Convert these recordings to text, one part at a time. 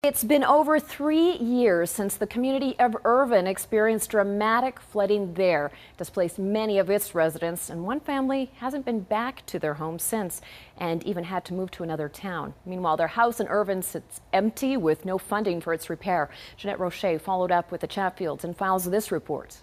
It's been over 3 years since the community of Irvine experienced dramatic flooding there, displaced many of its residents, and one family hasn't been back to their home since and even had to move to another town. Meanwhile, their house in Irvine sits empty with no funding for its repair. Jeanette Roche followed up with the Chatfields and files this report.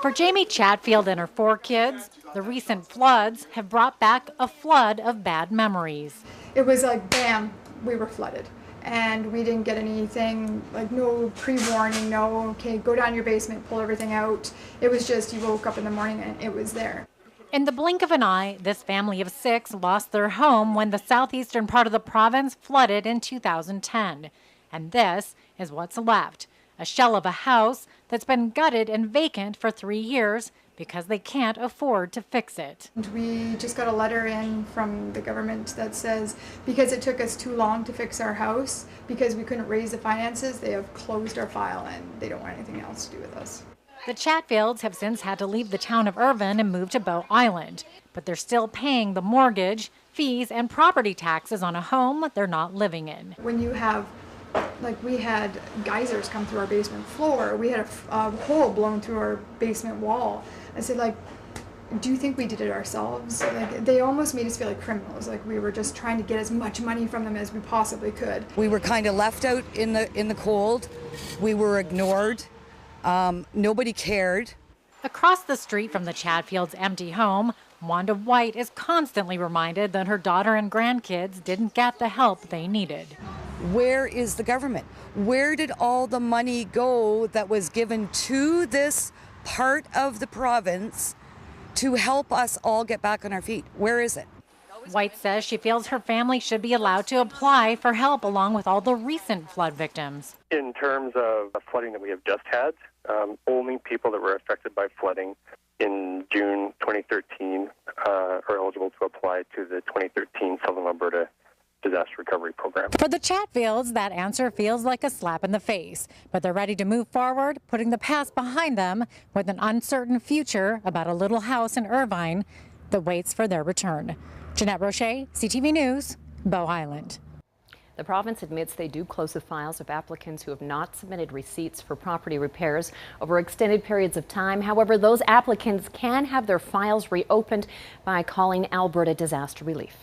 For Jamie Chatfield and her 4 kids, the recent floods have brought back a flood of bad memories. It was like, bam, we were flooded. And we didn't get anything, like no pre-warning, no, okay, go down your basement, pull everything out. It was just, you woke up in the morning and it was there. In the blink of an eye, this family of 6 lost their home when the southeastern part of the province flooded in 2010. And this is what's left. A shell of a house that's been gutted and vacant for 3 years because they can't afford to fix it. We just got a letter in from the government that says because it took us too long to fix our house, because we couldn't raise the finances, they have closed our file and they don't want anything else to do with us. The Chatfields have since had to leave the town of Irvine and move to Bow Island, but they're still paying the mortgage, fees, and property taxes on a home they're not living in. When you have, like, we had geysers come through our basement floor, we had a hole blown through our basement wall. I said, like, do you think we did it ourselves? Like, they almost made us feel like criminals, like we were just trying to get as much money from them as we possibly could. We were kind of left out in the cold. We were ignored. Nobody cared. Across the street from the Chatfields' empty home, Wanda White is constantly reminded that her daughter and grandkids didn't get the help they needed. Where is the government? Where did all the money go that was given to this part of the province to help us all get back on our feet? Where is it? White says she feels her family should be allowed to apply for help along with all the recent flood victims. In terms of the flooding that we have just had, only people that were affected by flooding in June 2013 are eligible to apply to the 2013 Southern Alberta Disaster Recovery Program. For the Chatfields, that answer feels like a slap in the face, but they're ready to move forward, putting the past behind them with an uncertain future about a little house in Irvine that waits for their return. Jeanette Roche, CTV News, Bow Island. The province admits they do close the files of applicants who have not submitted receipts for property repairs over extended periods of time. However, those applicants can have their files reopened by calling Alberta Disaster Relief.